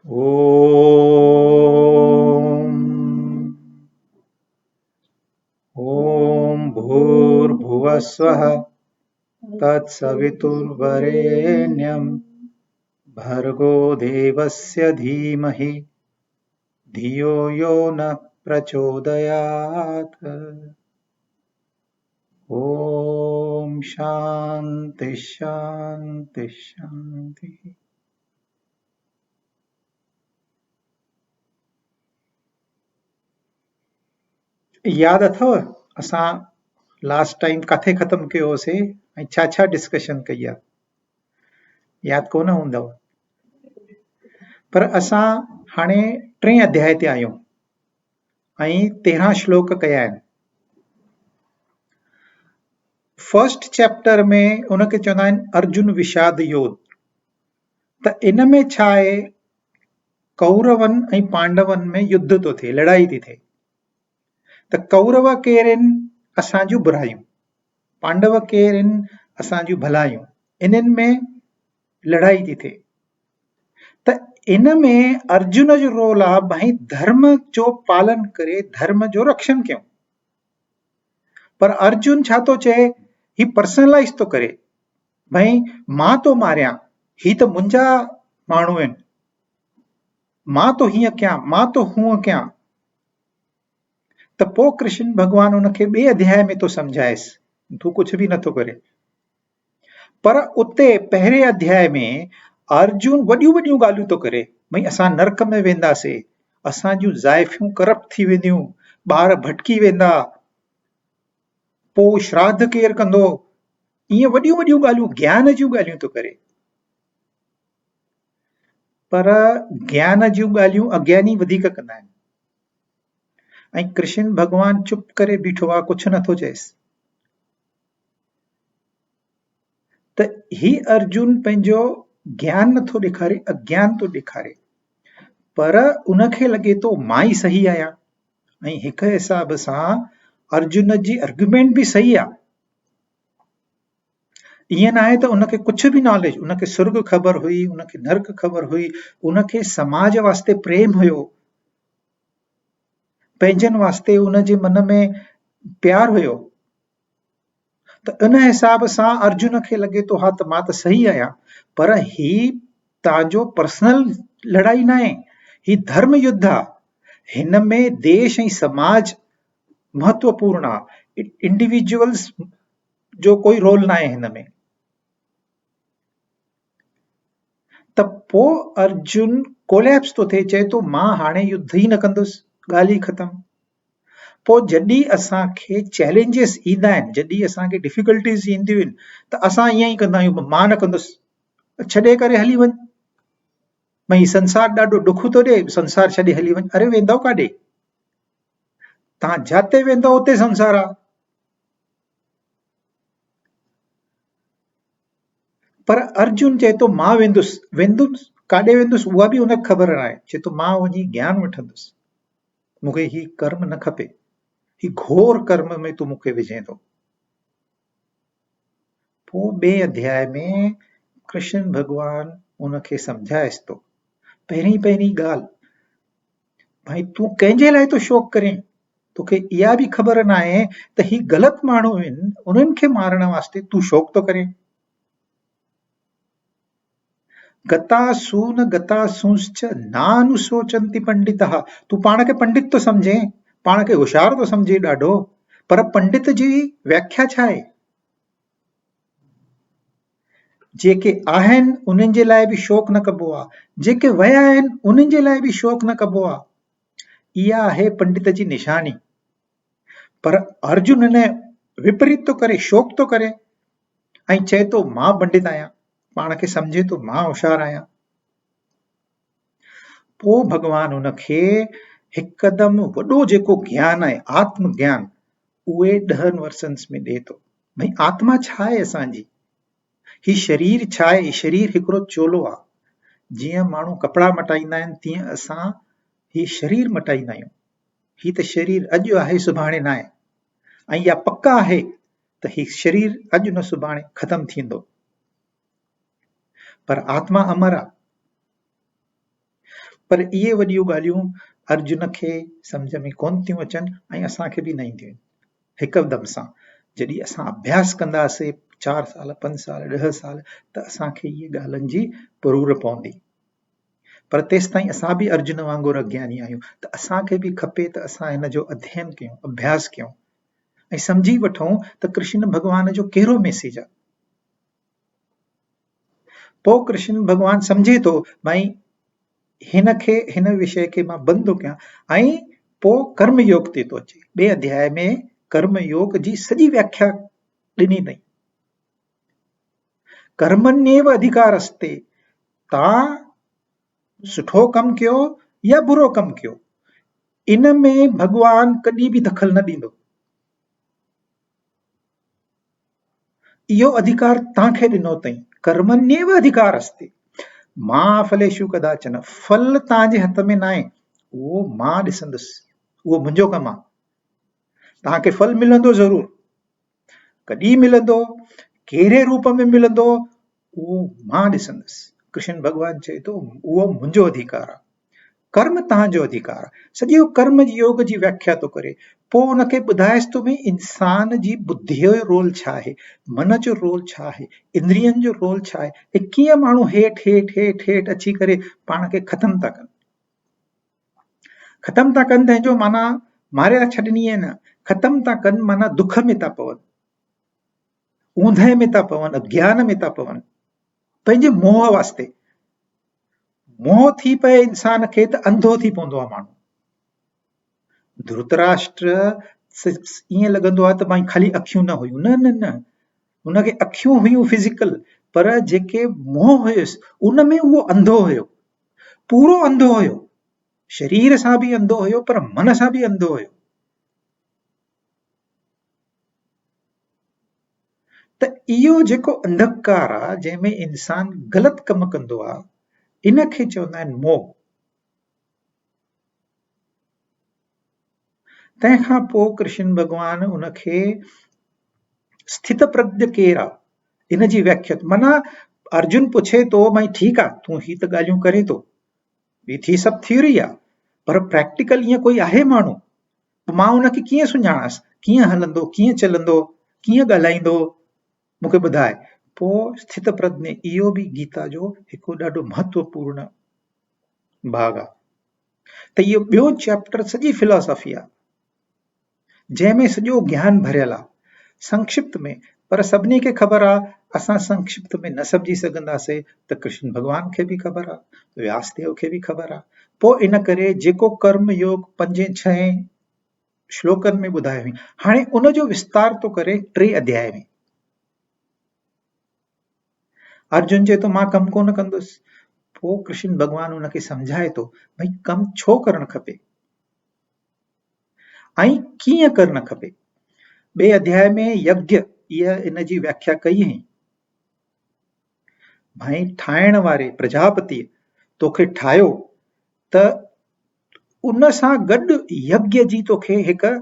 ॐ भूर्भुवस्वः तत्सवितुर्वरेण्यं भर्गो देवस्य धीमहि धियो यो नः प्रचोदयात्। ॐ शान्ति शान्ति शान्तिः। याद अथव असां लास्ट टाइम काथे ख़त्म कयोसीं ऐं छा छा डिस्कशन कई आहे? याद कोन हूंदव, पर असां हाणे 3 अध्याय ते आहियूं ऐं 13 श्लोक कया आहिनि। फर्स्ट चैप्टर में उनखे चवंदा आहिनि अर्जुन विषाद योद्ध। त इन में छा आहे, कौरवनि ऐं पांडवनि में युद्ध थो थिए, लड़ाई थी थिए। त कौरव केर आहिनि? असां जूं बुरायूं, पांडव केर आहिनि? असां जूं भलायूं। इन्हनि में लड़ाई थी थिए। त इन में अर्जुन जो रोल आहे भाई धर्म जो पालन करे, धर्म जो रक्षण कयूं। पर अर्जुन छा थो चए, ही पर्सनलाइज थो करे, भाई मां तो मारियां, ही त मुंहिंजा माण्हू आहिनि, मां तो हीअं कयां, मां तो हूअं कयां। त पोइ कृष्ण भॻवान उनखे 2 अध्याय में तो समझाएसि, तूं कुछ भी नथो करे। पर उते पहिरें अध्याय में अर्जुन वॾियूं वॾियूं ॻाल्हियूं थो करे, भई असां नरक में वेंदासीं, असां जूं ज़ाइफूं करप्ट थी वेंदियूं, ॿार भटकी वेंदा, पोइ श्राद्ध केर कंदो, ईअं वॾियूं वॾियूं ॻाल्हियूं, ज्ञान जूं ॻाल्हियूं थो करे। पर ज्ञान जूं ॻाल्हियूं अज्ञानी वधीक कंदा आहिनि। ऐं कृष्ण भॻवान चुप करे बीठो आहे, कुछ नथो चएसि। त ही अर्जुन पंहिंजो ज्ञान नथो ॾेखारे, अज्ञान थो ॾेखारे। पर उनखे लॻे थो मां ई सही आहियां। ऐं हिक हिसाब सां अर्जुन जी आर्ग्यूमेंट भी सही आहे। ईअं न आहे त उनखे कुछ भी नॉलेज, उनखे स्वर्ग ख़बर हुई, उनखे नर्क ख़बर हुई, उनखे समाज वास्ते प्रेम हुयो, पंहिंजनि वास्ते उनजे मन में प्यार हुयो। त इन हिसाब सां अर्जुन खे लॻे थो हा त मां त सही आहियां। पर ही तव्हांजो पर्सनल लड़ाई न आहे, ही धर्म युद्ध आहे। हिन में देश ऐं समाज महत्वपूर्ण आहे, इंडिविजुअल्स जो कोई रोल न आहे हिन में। त पोइ अर्जुन कोलैप्स थो थिए, चए थो मां हाणे युद्ध ई न कंदुसि, ॻाल्हि ई ख़तम। पोइ जॾहिं असांखे चैलेंजिस ईंदा आहिनि, जॾहिं असांखे डिफिकल्टीज़ ईंदियूं आहिनि, त असां ईअं ई कंदा आहियूं, मां न कंदुसि, छॾे करे हली वञ। भई संसार ॾाढो ॾुख थो ॾे, संसार छॾे हली वञ। अरे वेंदव काॾे? तव्हां जाते वेंदव उते संसार आहे। पर अर्जुन चए थो मां वेंदुसि, वेंदुसि काॾे वेंदुसि उहा बि उनखे ख़बर न आहे। चए थो मां वञी ज्ञान वठंदुसि, मूंखे ही कर्म न खपे, ही घोर कर्म में तूं मूंखे विझे थो। पोइ 2 अध्याय में कृष्ण भॻवान उनखे समझाएसि थो। पहिरीं ॻाल्हि, भाई तूं कंहिंजे लाइ तो शोक करें? तोखे इहा बि ख़बर न आहे त ही ग़लति माण्हू आहिनि, उन्हनि खे मारण वास्ते तूं शोक थो करें। गतासून गतासूंश्च नानुशोचन्ति पंडितः। तूं पाण खे पंडित तो समझे, पाण खे होशियार तो समझे ॾाढो, पर पंडित जी व्याख्या छा आहे? जेके आहिनि उन्हनि जे लाइ बि शोक न कबो आहे, जेके विया आहिनि उन्हनि जे लाइ बि शोक न कबो आहे। इहा आहे पंडित जी निशानी। पर अर्जुन ने विपरीत तो करे, शोक तो करे ऐं चए थो मां पंडित आहियां, पाण खे समझे थो मां होशियार आहियां। पोइ भॻवान उनखे हिकदमि वॾो जेको ज्ञान आहे, आत्म ज्ञान, उहे 10 वर्सन्स में ॾे थो। भई आत्मा छा आहे असांजी, ही शरीर छा आहे? शरीर हिकिड़ो चोलो आहे। जीअं माण्हू कपिड़ा मटाईंदा आहिनि, तीअं असां ही शरीर मटाईंदा आहियूं। ही त शरीर अॼु आहे, सुभाणे न आहे। ऐं इहा पक आहे त ही शरीर अॼु न सुभाणे ख़तम थींदो। पर आत्मा अमर आहे। पर इहे वॾियूं ॻाल्हियूं अर्जुन खे सम्झ में कोन थियूं अचनि ऐं असांखे बि न ईंदियूं आहिनि। हिकदमि सां जॾहिं असां अभ्यास कंदासीं 4 साल 5 साल 10 साल त असांखे इहे ॻाल्हियुनि जी ज़रूर पवंदी। पर तेसि ताईं असां बि अर्जुन वांगुरु अज्ञानी आहियूं त असांखे बि खपे त असां हिन जो अध्ययन कयूं, अभ्यास कयूं ऐं सम्झी वठूं त कृष्ण भॻवान जो कहिड़ो मैसेज आहे। पोइ कृष्ण भॻवान सम्झे थो भई हिन विषय खे मां बंदि थो कयां ऐं पोइ कर्म योग ते थो अचे। ॿिए अध्याय में कर्म योग जी सॼी व्याख्या ॾिनी अथई। कर्मण्येव अधिकारस्ते, तव्हां सुठो कमु कयो या बुरो कमु कयो, इन में भॻवान कॾहिं बि दख़ल न ॾींदो। इहो अधिकार तव्हांखे ॾिनो अथई। कर्मण्येव अधिकारस्ते मां फलेषु कदाचन, फल तव्हांजे हथ में न आहे, उहो मां ॾिसंदुसि, उहो मुंहिंजो कमु आहे। तव्हांखे फल मिलंदो ज़रूर, कॾहिं मिलंदो, कहिड़े रूप में मिलंदो, उहो मां ॾिसंदुसि। कृष्ण भॻवान चए थो उहो मुंहिंजो अधिकार आहे, कर्म तव्हांजो अधिकार आहे। सॼो कर्म योग जी व्याख्या थो करे। पोइ उनखे ॿुधाएसि थो भई इंसान जी बुद्धीअ जो रोल छा आहे, मन जो रोल छा आहे, इंद्रियनि जो रोल छा आहे, ऐं कीअं माण्हू हेठि हेठि हेठि हेठि अची करे पाण खे ख़तमु था कनि। ख़तमु था कनि तंहिंजो माना मारे छॾणी आहे न, ख़तमु था कनि माना दुख में था पवनि, ऊंधे में था पवनि, अज्ञान में था पवनि, पंहिंजे मोह वास्ते। मोह थी पए इंसान खे त अंधो थी पवंदो आहे माण्हू। धृतराष्ट्र ईअं लॻंदो आहे त भई ख़ाली अखियूं न हुयूं, न न न, उनखे अखियूं हुयूं फिजिकल, पर जेके मोह हुयुसि उन में उहो अंधो हुयो, पूरो अंधो हुयो, शरीर सां बि अंधो हुयो पर मन सां बि अंधो हुयो। त इहो जेको अंधकार आहे जंहिंमें इंसान ग़लति कम कंदो आहे, इनखे चवंदा आहिनि मोह। तंहिंखां पोइ कृष्ण भॻवान उनखे स्थित प्रज्ञ केरु आहे इन जी व्याख्या, माना अर्जुन पुछे थो भई ठीकु आहे तूं ही त ॻाल्हियूं करे थो, ही थी सभु थ्योरी आहे, पर प्रैक्टिकल ईअं कोई आहे माण्हू, मां उनखे कीअं सुञाणांसि, कीअं हलंदो, कीअं चलंदो, कीअं ॻाल्हाईंदो, मूंखे ॿुधाए। पोइ स्थित प्रज्ञ, इहो बि गीता जो हिकु ॾाढो महत्वपूर्ण भाग आहे। त इहो ॿियो चैप्टर सॼी फिलॉसफी आहे जंहिंमें सॼो ज्ञान भरियल आहे संक्षिप्त में। पर सभिनी खे ख़बर आहे असां संक्षिप्त में न सम्झी सघंदासीं त कृष्ण भॻवान खे बि ख़बर आहे, व्यासदेव खे बि ख़बर आहे। पोइ इन करे जेको कर्म योग 5-6 श्लोकनि में ॿुधायो हुई, हाणे उनजो विस्तार थो करे 3 अध्याय में। अर्जुन चए थो मां कमु कोन कंदुसि। पोइ कृष्ण भॻवान उनखे सम्झाए थो भई कमु छो करणु खपे ऐं कीअं करणु खपे। 2 अध्याय में यज्ञ इहा इन जी व्याख्या कई हुई। भाई ठाहिण वारे प्रजापति तोखे ठाहियो त उन सां गॾु यज्ञ जी तोखे हिकु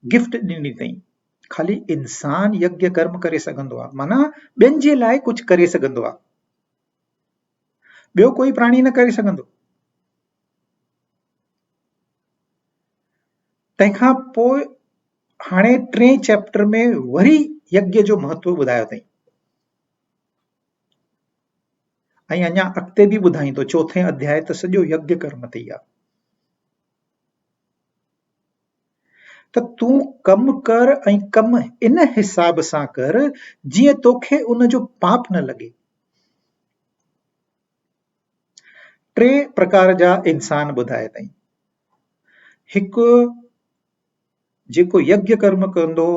गिफ्ट ॾिनी अथई। खाली इंसान यज्ञ कर्म करे सघंदो आहे, माना ॿियनि जे लाइ कुझु करे सघंदो आहे, ॿियो कोई प्राणी न करे सघंदो। तंहिंखां पोइ हाणे 3 चैप्टर में वरी यज्ञ जो महत्व ॿुधायो अथई ऐं अञा अॻिते बि ॿुधाईंदो। 4 अध्याय त सॼो यज्ञ कर्म ते आहे। त तूं कमु कर ऐं कमु इन हिसाब सां कर जीअं तोखे उन जो पाप न लॻे। 3 प्रकार जा इंसान ॿुधाए अथई। हिकु जेको यज्ञ कर्म कंदो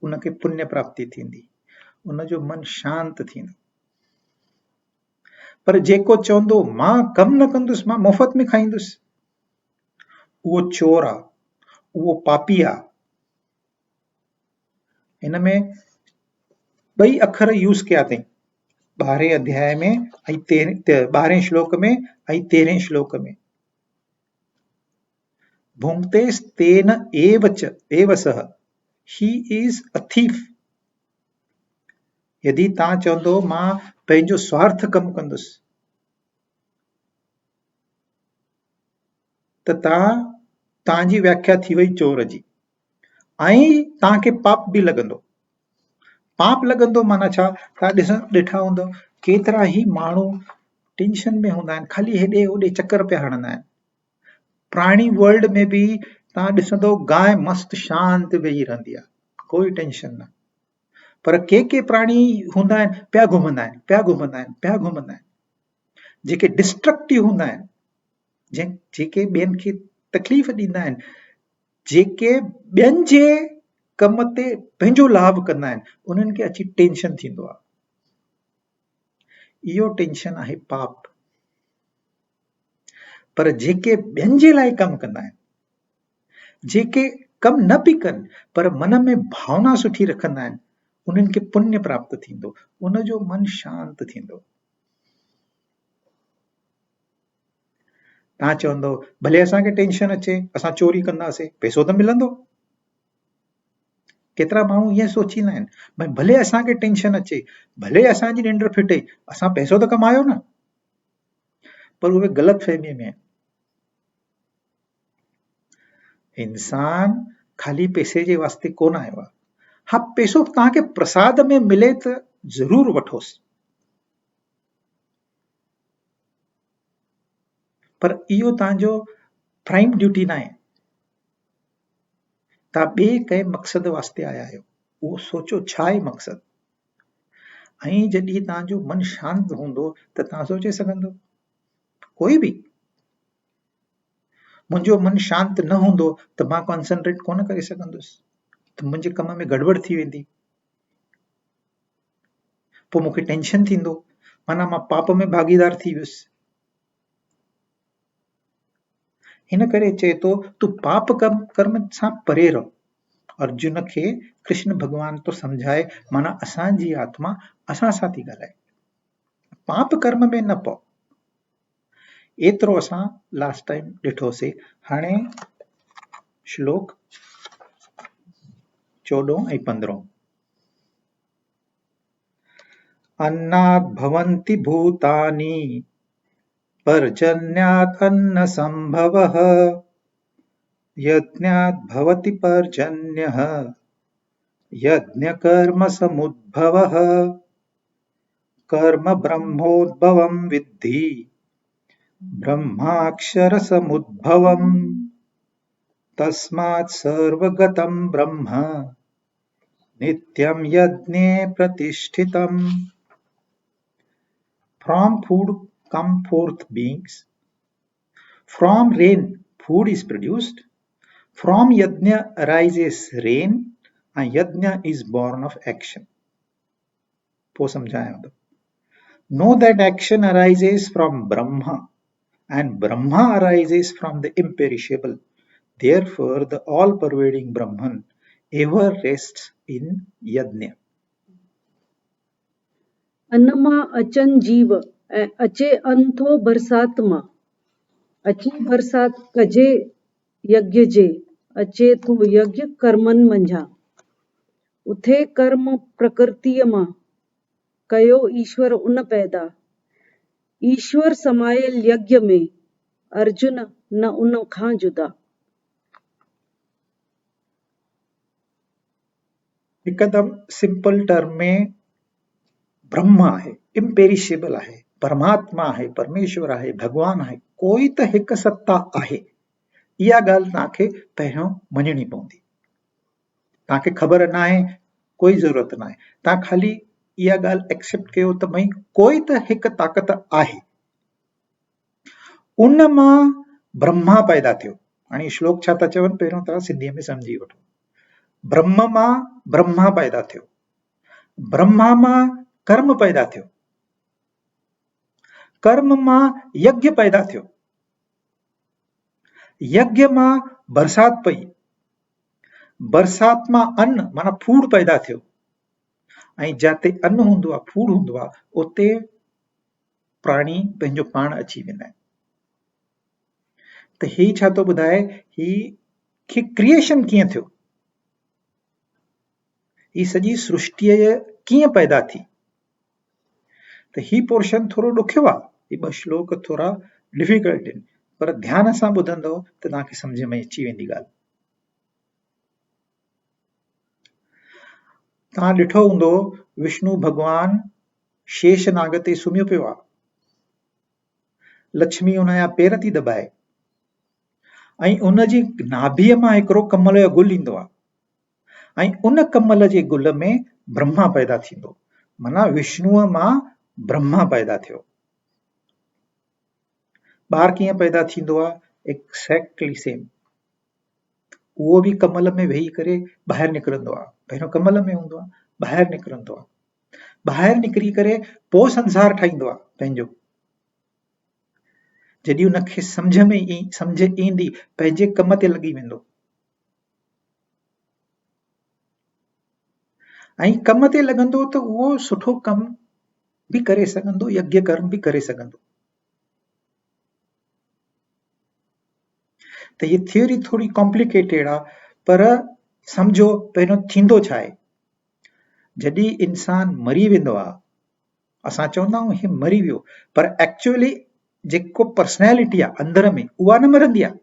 उनखे पुण्य प्राप्ति थींदी, उनजो मन शांत थींदो। पर जेको चवंदो मां कमु न कंदुसि, मां मुफ़्त में खाईंदुसि, उहो चोर आहे, उहो पापी आहे। हिन में 2 अखर यूज़ कया अथई 12 अध्याय में ऐं 12 श्लोक में ऐं 13 श्लोक में। भुंक्तेस् तेन एव सह, ही इज अ थीफ। यदि तव्हां चवंदो मां पंहिंजो स्वार्थ कमु कंदुसि त तव्हांजी व्याख्या थी वई चोर जी, ऐं तव्हांखे पाप बि लॻंदो। पाप लॻंदो माना छा? तव्हां ॾिठा हूंदव केतिरा ई माण्हू टेंशन में हूंदा आहिनि, खाली हेॾे होॾे चकर पिया हणंदा आहिनि। प्राणी वर्ल्ड में बि तव्हां ॾिसंदो गांइ मस्त शांति वेही रहंदी आहे, कोई टेंशन न। पर के प्राणी हूंदा आहिनि पिया घुमंदा आहिनि, पिया घुमंदा आहिनि, पिया घुमंदा आहिनि, जेके डिस्ट्रक्टिव हूंदा आहिनि, जेके ॿियनि खे तकलीफ़ ॾींदा आहिनि, जेके ॿियनि जे कम ते पंहिंजो लाभ कंदा आहिनि, उन्हनि खे अची टेंशन थींदो आहे। इहो टेंशन आहे पाप। पर जेके ॿियनि जे लाइ कमु कंदा आहिनि, जेके कमु न बि कनि पर मन में भावना सुठी रखंदा आहिनि, उन्हनि खे पुण्य प्राप्त थींदो, उनजो मन शांत थींदो। तव्हां चवंदो भले असांखे टेंशन अचे, असां चोरी कंदासीं, पैसो त मिलंदो। केतिरा माण्हू ईअं सोचींदा आहिनि, भई भले असांखे टेंशन अचे, भले असांजी निंड फिटे, असां पैसो त कमायो न। पर उहे ग़लति फहमीअ में आहिनि। इंसान खाली पैसे जे वास्ते कोन आयो आहे। हा, पैसो तव्हांखे प्रसाद में मिले त ज़रूर वठोसि, पर इहो तव्हांजो प्राइम ड्यूटी न आहे। तव्हां ॿिए कंहिं मक़सद वास्ते आया आहियो, उहो सोचो छा आहे मक़सद। ऐं जॾहिं तव्हांजो मन शांत हूंदो त तव्हां सोचे सघंदो। कोई बि मुंहिंजो मन शांत न हूंदो त मां कॉन्संट्रेट कोन करे सघंदुसि, त मुंहिंजे कम में गड़बड़ थी वेंदी, पोइ मूंखे टेंशन थींदो, माना मां पाप में भागीदार थी वियुसि। हिन करे चए थो तूं पाप कर्म सां परे रहो। अर्जुन खे कृष्ण भगवान तो समझाए, माना असांजी आत्मा असां सां थी ॻाल्हाए, पाप कर्म में न पओ। एतिरो असां लास्ट टाइम ॾिठोसीं। हाणे श्लोक 14 ऐं 15। अन्नात् भवन्ति भूतानि पर्जन्यात् अन्न संभवः, यज्ञात् भवति पर्जन्यः यज्ञ कर्म समुद्भवः, कर्म ब्रह्मोद्भवं विद्धि ब्रह्माक्षर समुद्भवम्, तस्मात् सर्वगतं ब्रह्म नित्यं यज्ञे प्रतिष्ठितम्। From food come forth beings. From rain food is produced. From yajna arises rain, and yajna is born of action. Po samjhaya. Know that action arises from Brahma, and Brahma arises from the imperishable. Therefore, the all-pervading Brahman ever rests in yajna. अन्नमा अचन जीव ऐं अचे अंथो बरसात मां, अची बरसात कजे यज्ञ जे, अचे थो यज्ञ कर्मन मंझां। उथे कर्म प्रकृतिअ मां कयो ईश्वर उन पैदा, ईश्वर समायल यज्ञ में, अर्जुन न उन खां जुदा। हिकदम सिंपल टर्म में ब्रह्म आहे, इम्पेरिशेबल आहे, परमात्मा आहे, परमेश्वर आहे, भगवान आहे, कोई त हिकु सत्ता आहे। इहा ॻाल्हि तव्हांखे पहिरियों मञणी पवंदी। तव्हांखे ख़बर न आहे, कोई ज़रूरत न आहे, तव्हां खाली इहा ॻाल्हि एक्सेप्ट कयो त भई कोई त हिकु ताक़त आहे। उन मां ब्रह्मा पैदा थियो। हाणे श्लोक छा था चवनि, पहिरियों तव्हां सिंधीअ में सम्झी वठो। ब्रह्म मां ब्रह्मा पैदा थियो, ब्रह्मा मां कर्म पैदा थियो, कर्म मां यज्ञ पैदा थियो, यज्ञ मां बरसात पई, बरसात मां अन्न माना फूड पैदा थियो, ऐं जाते अन्न हूंदो आहे, फूड हूंदो आहे, उते प्राणी पंहिंजो पाण अची वेंदा आहिनि। त ही छा थो ॿुधाए, ही क्रिएशन कीअं थियो, ही सॼी सृष्टिअ कीअं पैदा थी। त ही पोर्शन थोरो ॾुखियो आहे, ही ॿ श्लोक थोरा डिफिकल्ट आहिनि, पर ध्यान सां ॿुधंदव त तव्हांखे सम्झ में अची वेंदी ॻाल्हि। तव्हां ॾिठो हूंदो विष्णु भॻवान शेष नाग ते सुम्हियो पियो आहे, लक्ष्मी उनजा पेर थी दॿाए ऐं उनजी नाभीअ मां हिकिड़ो कमल जो गुल ईंदो आहे ऐं उन कमल जे गुल में ब्रह्मा पैदा थींदो, माना विष्णुअ मां ब्रह्मा पैदा थियो। ॿार कीअं पैदा थींदो आहे? Exactly same. उहो बि कमल में वेही करे ॿाहिरि निकिरंदो आहे, पहिरियों कमल में हूंदो आहे, ॿाहिरि निकिरंदो आहे, ॿाहिरि निकिरी करे पोइ संसार ठाहींदो आहे पंहिंजो। जॾहिं उनखे सम्झ ईंदी पंहिंजे कम ते लॻी वेंदो ऐं कम ते लॻंदो त उहो सुठो कम भी करे सघंदो, यज्ञ कर्म भी करे सघंदो। त ये थियोरी थोड़ी कॉम्प्लिकेटेड आहे, पर सम्झो पहिरियों थींदो छा आहे। जॾहिं इंसान मरी वेंदो आहे, असां चवंदा आहियूं हे मरी वियो, पर एक्चुअली जेको पर्सनैलिटी आहे अंदर में उहा न मरंदी आहे,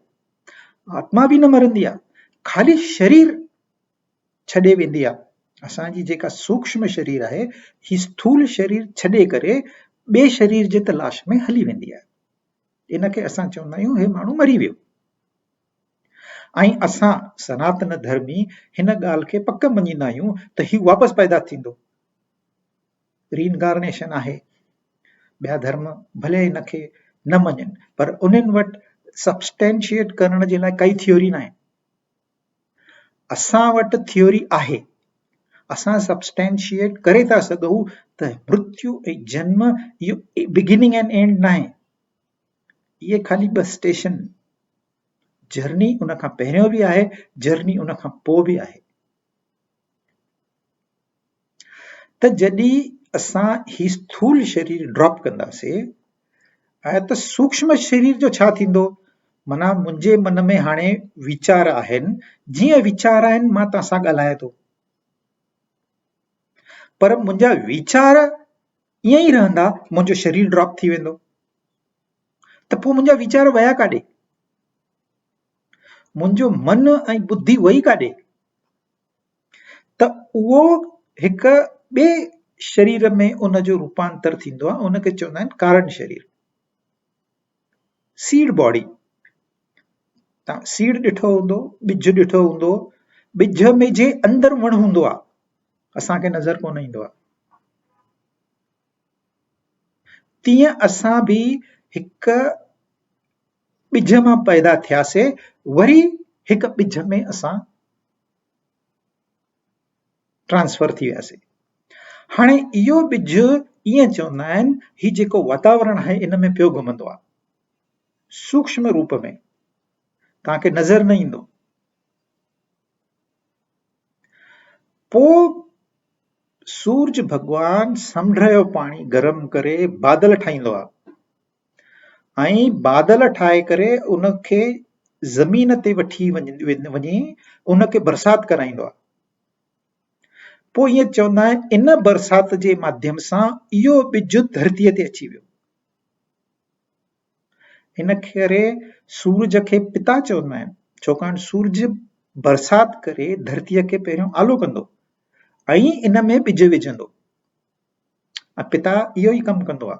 आत्मा भी न मरंदी आहे, खाली शरीर छॾे वेंदी आहे। असांजी जेका सूक्ष्म शरीर आहे ही स्थूल शरीर छॾे करे ॿिए शरीर जे तलाश में हली वेंदी आहे। इनखे असां चवंदा आहियूं हे माण्हू मरी वियो। ऐं असां सनातन धर्मी हिन ॻाल्हि खे पक मञींदा आहियूं त ही वापसि पैदा थींदो, रीइनकार्नेशन आहे। ॿिया धर्म भले हिनखे न मञनि, पर उन्हनि वटि सब्सटेंशिएट करण जे लाइ काई थ्योरी न आहे। असां वटि थ्योरी आहे, असां सब्सटेंशिएट करे था सघूं त मृत्यु ऐं जन्म इहो बिगिनिंग एंड एंड न आहे, इहे खाली ॿ स्टेशन, जर्नी उन खां पहिरियों भी आहे, जर्नी उन खां पोइ भी आहे। त जॾहिं असां ही स्थूल शरीर ड्रॉप कंदासीं ऐं त सूक्ष्म शरीर जो छा थींदो, माना मुंहिंजे मन में हाणे वीचार आहिनि, जीअं वीचार आहिनि मां तव्हां सां ॻाल्हायां थो, पर मुंहिंजा वीचार ईअं ई रहंदा, मुंहिंजो शरीर ड्रॉप थी वेंदो, त पोइ मुंहिंजा वीचार वया काॾे, मुंहिंजो मन ऐं बुद्धि वई काॾे, त उहो हिक ॿिए शरीर में उनजो रूपांतर थींदो आहे, उनखे चवंदा आहिनि कारण शरीर, सीड बॉडी। तव्हां सीड ॾिठो हूंदो, ॿिज ॾिठो हूंदो, ॿिज में जे अंदर वण हूंदो आहे, असांखे नज़र कोन ईंदो आहे। तीअं असां भी हिक ॿिज मां पैदा थियासीं, वरी हिक ॿिज में असां ट्रांसफर थी वियासीं। हाणे इहो ॿिज ईअं चवंदा आहिनि, ही जेको वातावरण आहे इन में पियो घुमंदो आहे, सूक्ष्म रूप में, तव्हांखे नज़र न ईंदो। पोइ सूरज भगवान समुंड जो पाणी गरम करे बादल ठाहींदो आहे ऐं बादल ठाहे करे उनखे ज़मीन ते वठी वञी उनखे बरसात कराईंदो आहे। पोइ ईअं चवंदा आहिनि इन बरसात जे माध्यम सां इहो ॿिज धरतीअ ते अची वियो। इन करे सूरज खे पिता चवंदा आहिनि, छाकाणि सूरज बरसात करे धरतीअ खे पहिरियों आलो कंदो ऐं इन में ॿिज विझंदो, ऐं पिता इहो ई कमु कंदो आहे।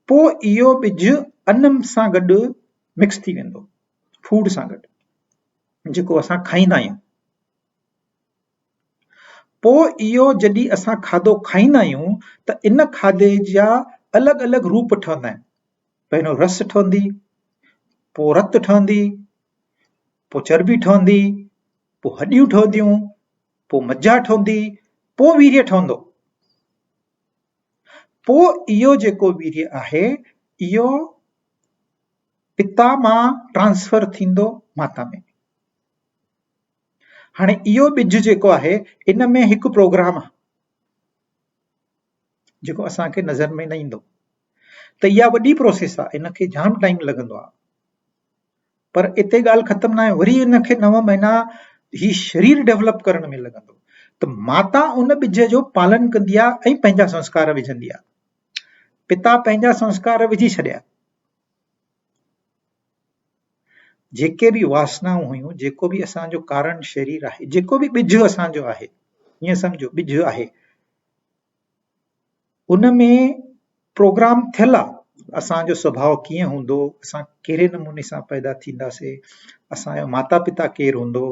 पोइ इहो ॿिज अन्न सां गॾु मिक्स थी वेंदो, फूड सां गॾु, जेको असां खाईंदा आहियूं। पोइ इहो जॾहिं असां खाधो खाईंदा आहियूं त इन खाधे जा अलॻि अलॻि रूप ठहंदा आहिनि। पहिरियों रस ठहंदी, पोइ रत ठहंदी, पोइ चर्बी ठहंदी, पोइ हॾियूं ठहंदियूं, पोइ मज्जा ठहंदी, पोइ वीर्य ठहंदो। पोइ इहो जेको वीर्य आहे इहो पिता मां ट्रांसफर थींदो माता में। हाणे इहो ॿिज जेको आहे इन में हिकु प्रोग्राम आहे जेको असांखे नज़र में न ईंदो, त इहा वॾी प्रोसेस आहे, इनखे जाम टाइम लॻंदो आहे। पर इते ॻाल्हि ख़तम न आहे, वरी इनखे 9 महीना ही शरीर डेवलप करण में लॻंदो। त माता उन ॿिज जो पालन कंदी आहे ऐं पंहिंजा संस्कार विझंदी आहे। पिता पंहिंजा संस्कार विझी छॾिया, जेके बि वासनाऊं हुयूं, जेको बि असांजो कारण शरीर आहे, जेको बि ॿिज असांजो आहे, ईअं सम्झो ॿिज आहे, उन में प्रोग्राम थियल आहे असांजो स्वभाव कीअं हूंदो, असां कहिड़े नमूने सां पैदा थींदासीं, असांजो माता पिता केरु हूंदो,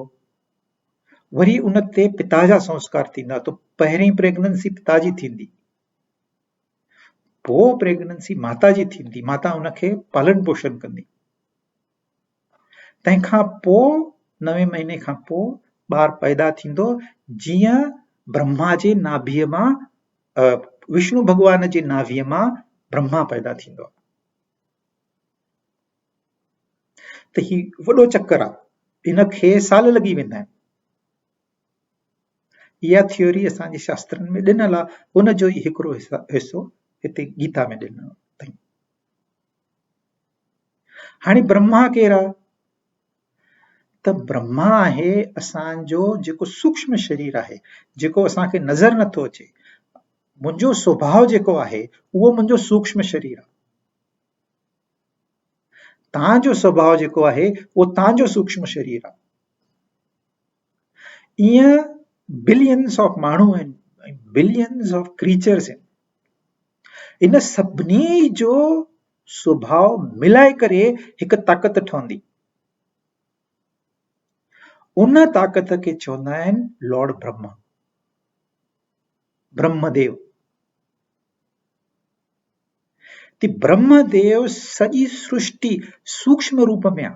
वरी उन ते पिता जा संस्कार थींदा। तो पहिरीं प्रेगनेंसी पिता जी थींदी, पोइ प्रेगनेंसी माता जी थींदी, माता उनखे पालन पोषण कंदी। तंहिंखां पोइ 9 महीने खां पोइ ॿार पैदा थींदो, जीअं ब्रह्मा जे नाभीअ मां विष्णु भॻवान जे नाभीअ मां ब्रह्मा पैदा थींदो आहे। त ही वॾो चक्कर आहे, इनखे साल लॻी वेंदा आहिनि। इहा थ्योरी असांजे शास्त्रनि में ॾिनल आहे, हुनजो ई हिकिड़ो हिसो हिते गीता में ॾिनल अथई। हाणे ब्रह्मा केरु आहे? त ब्रह्मा आहे असांजो जेको सूक्ष्म शरीर आहे, जेको असांखे नज़र नथो अचे। मुंहिंजो स्वभाव जेको आहे उहो मुंहिंजो सूक्ष्म शरीर आहे, तव्हांजो स्वभाव जेको आहे उहो तव्हांजो सूक्ष्म शरीर आहे। ईअं बिलियंस ऑफ माण्हू आहिनि, बिलियंस ऑफ क्रीचर्स आहिनि, इन सभिनी जो स्वभाव मिलाए करे हिकु ताक़त ठहंदी। उन ताक़त खे चवंदा आहिनि लॉर्ड ब्रह्मा, ब्रह्मदेव। त ब्रह्मदेव सॼी सृष्टि सूक्ष्म रूप में आहे।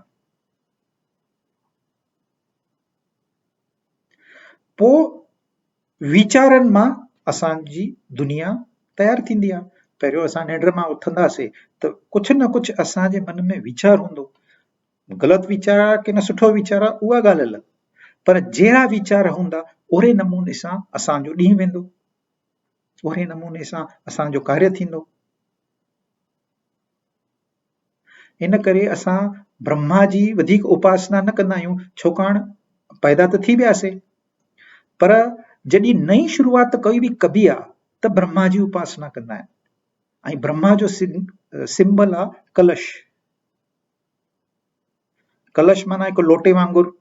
पोइ वीचारनि मां असांजी दुनिया तयारु थींदी आहे। पहिरियों असां निंड मां उथंदासीं त कुझु न कुझु असांजे मन में वीचार हूंदो, ग़लति वीचार आहे की न सुठो वीचार आहे उहा ॻाल्हि अलॻि, पर जहिड़ा वीचार हूंदा ओड़े नमूने सां असांजो ॾींहुं वेंदो, ओड़े नमूने सां असांजो कार्य थींदो। इन करे असां ब्रह्मा जी वधीक उपासना न कंदा आहियूं, छाकाणि पैदा त थी वियासीं, पर जॾहिं नई शुरूआत कोई बि कबी आहे त ब्रह्मा जी उपासना कंदा आहिनि। ऐं ब्रह्मा जो सिंबल आहे कलश। कलश माना हिकु लोटे वांगुरु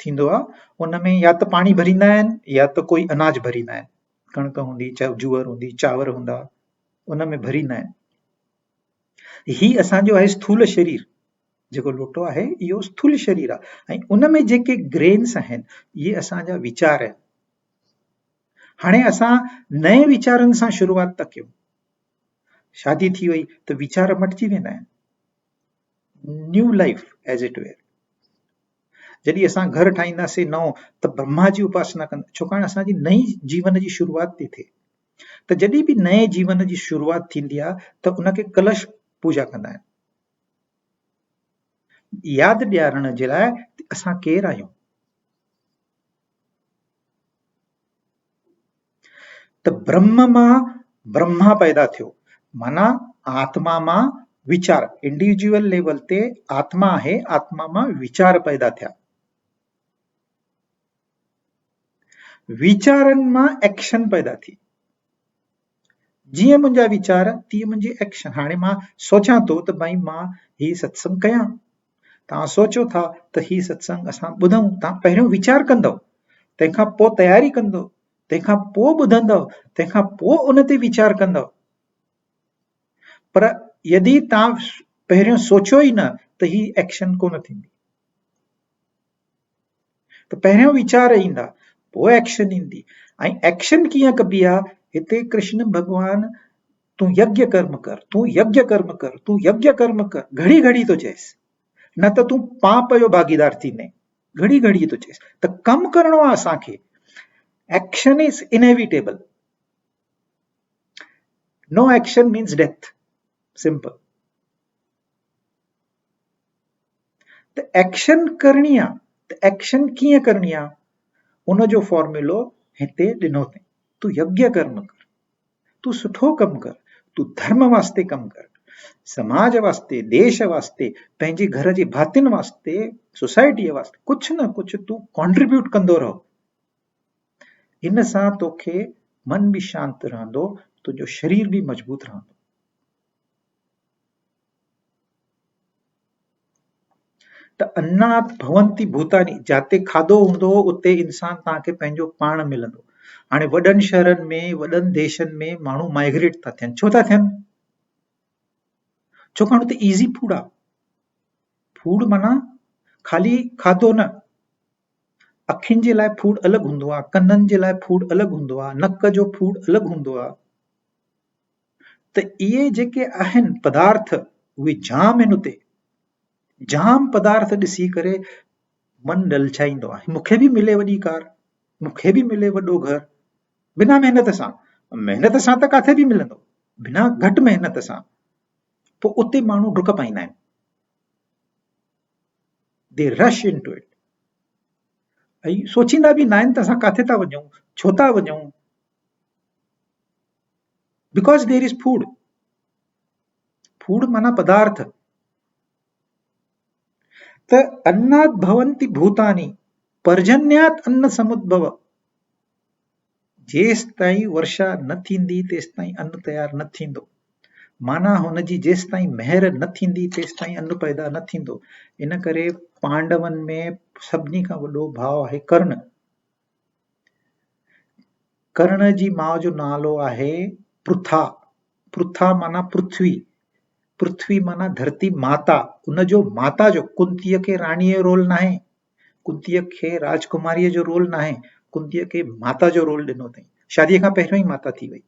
थींदो आहे, उन में या त पाणी भरींदा आहिनि या त कोई अनाज भरींदा आहिनि, कणिक हूंदी, जूअर हूंदी, चांवर हूंदा, उन में भरींदा आहिनि। ही असांजो आहे स्थूल शरीर, जेको लोटो आहे इहो स्थूल शरीर आहे, ऐं उन में जेके ग्रेन्स आहिनि इहे असांजा वीचार आहिनि। हाणे असां नए वीचारनि सां शुरूआत था कयूं, शादी थी वई त वीचार मटिजी वेंदा आहिनि, new life as it were. जॾहिं असां घर ठाहींदासीं नओं त ब्रह्मा जी उपासना कंदा, छाकाणि असांजी नई जीवन जी शुरूआत थी थिए। त जॾहिं बि नए जीवन जी शुरूआत थींदी आहे त उनखे कलश पूजा कंदा आहिनि, यादि ॾियारण जे लाइ असां केरु आहियूं। त ब्रह्म मां ब्रह्मा पैदा थियो, माना आत्मा मां विचार, इंडिविजुअल लेवल ते आत्मा आहे, आत्मा मां विचार पैदा थिया, वीचारनि मां एक्शन पैदा थी। जीअं मुंहिंजा वीचार तीअं मुंहिंजी एक्शन। हाणे मां सोचां थो त भई मां ही सत्संग कयां, तव्हां सोचो था त ही सत्संग असां ॿुधूं, तव्हां पहिरियों वीचार कंदव, तंहिंखां पोइ तयारी कंदव, तंहिंखां पोइ ॿुधंदव, तंहिंखां पोइ उन ते वीचार कंदव। पर यदि तव्हां पहिरियों सोचियो ई न त ही एक्शन कोन थींदी। त पहिरियों वीचार ईंदा, पोइ एक्शन ईंदी। ऐं एक्शन कीअं कबी आहे? हिते कृष्ण भॻवान तूं यज्ञ कर्म कर, तूं यज्ञ कर्म कर, तूं यज्ञ कर्म कर, घड़ी घड़ी थो चएसि, न त तूं पाप जो भागीदार थींदे, घड़ी घड़ी थो चएसि। त कमु करणो आहे असांखे, action is inevitable, no action means death, simple. त एक्शन करणी आहे, त एक्शन कीअं करणी आहे? उनजो फॉर्मूलो हिते ॾिनो अथई, तूं यज्ञ कर्म कर, तूं सुठो कमु कर, तूं धर्म वास्ते कमु कर, समाज वास्ते, देश वास्ते, पंहिंजे घर जे भातियुनि वास्ते, सोसाइटीअ वास्ते कुझु न कुझु तूं कॉन्ट्रीब्यूट कंदो रहो। इन सां तोखे मन बि शांति रहंदो, तुंहिंजो शरीर बि मज़बूत रहंदो। त अन्नात् भवन्ति भूतानि, जाते खाधो हूंदो उते इंसान तव्हांखे पंहिंजो पाण मिलंदो। हाणे वॾनि शहरनि में वॾनि देशनि में माण्हू माइग्रेट था थियनि, छो था थियनि? छाकाणि उते ईज़ी फूड आहे। फूड माना ख़ाली खाधो न, अखियुनि जे लाइ फूड अलॻि हूंदो आहे, कननि जे लाइ फूड अलॻि हूंदो आहे, नक जो फूड अलॻि हूंदो आहे। त इहे जेके आहिनि पदार्थ उहे जाम आहिनि उते। जाम पदार्थ ॾिसी करे मन ललचाईंदो आहे, मूंखे बि मिले वॾी कार, मूंखे बि मिले वॾो घर, बिना महिनत सां। महिनत सां त किथे बि मिलंदो, बिना घटि महिनत सां। पोइ उते माण्हू डुक पाईंदा आहिनि, दे रश इनटू इट, ऐं सोचींदा बि न आहिनि त असां किथे था वञूं, छो था वञूं, because there is food. Food माना पदार्थ। त अन्नात् भवन्ति भूतानि पर्जन्यात् अन्न समुद्भव, जेसि ताईं वर्षा न थींदी तेसि ताईं अन्न तयारु न थींदो। माना हुनजी जेसि ताईं महर न थींदी तेसि ताईं अन्न पैदा न थींदो। इन करे पांडवनि में सभिनी खां वॾो भाउ आहे कर्ण। कर्ण जी माउ जो नालो आहे पृथा। पृथा माना पृथ्वी, पृथ्वी माना धरती माता। उनजो माता जो, कुंतीअ खे राणीअ जो रोल न आहे, कुंतीअ खे राजकुमारीअ जो रोल न आहे, कुंतीअ खे माता जो रोल ॾिनो अथई। शादीअ खां पहिरियों ई माता थी वई।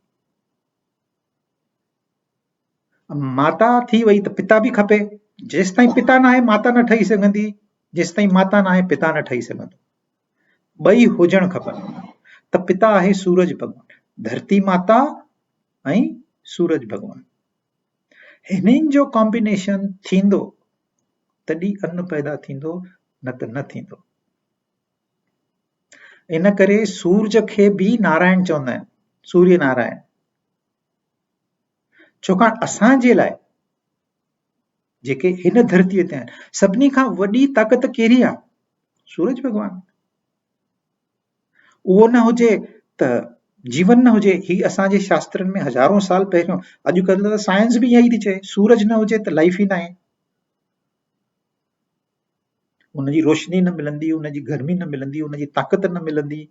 माता थी वई त पिता बि खपे, जेसि ताईं पिता न आहे माता न ठही सघंदी, जेसि ताईं माता न आहे पिता न ठही सघंदो। ॿई हुजणु खपनि। त पिता आहे सूरज भॻवान, धरती माता ऐं सूरज भॻवान। हिननि जो कॉम्बिनेशन थींदो तॾहिं अन्न पैदा थींदो, न त न थींदो। इन करे सूरज खे बि नारायण चवंदा आहिनि, सूर्य नारायण। छाकाणि असांजे लाइ जेके हिन धरतीअ ते आहिनि, सभिनी खां वॾी ताक़त कहिड़ी आहे? सूरज भॻवान। उहो न हुजे त जीवन न हुजे। ही असांजे शास्त्रनि में हज़ारों साल पहिरियों, अॼुकल्ह त साइंस बि इहा ई थी चए, सूरज न हुजे त लाइफ ई न आहे। उनजी रोशनी न मिलंदी, उनजी गर्मी न मिलंदी, उनजी ताक़त न मिलंदी।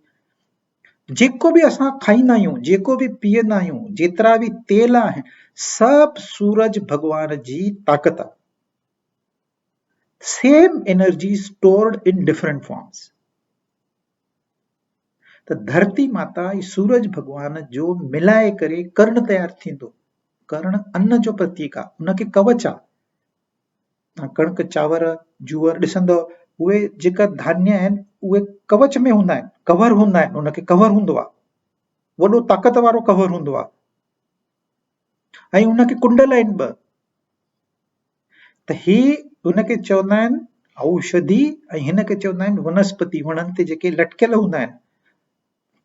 जेको बि असां खाईंदा आहियूं, जेको बि पीअंदा आहियूं, जेतिरा बि तेल आहिनि, सभु सूरज भॻवान जी ताक़त आहे। Same energy stored in different forms. त धरती माता ऐं सूरज भॻवान जो मिलाए करे कर्ण तयारु थींदो। कर्ण अन्न जो प्रतीक आहे, उनखे कवच आहे। तव्हां कणिक, चांवर, जूअर ॾिसंदव, उहे जेका धान्य आहिनि उहे कवच में हूंदा आहिनि, कवर हूंदा आहिनि, उनखे कवर हूंदो आहे, वॾो ताक़त वारो कवर हूंदो आहे, ऐं उनखे कुंडल आहिनि ॿ। त ही उनखे चवंदा आहिनि औषधि, ऐं हिनखे चवंदा आहिनि वनस्पति, वणनि ते जेके लटकियल हूंदा आहिनि,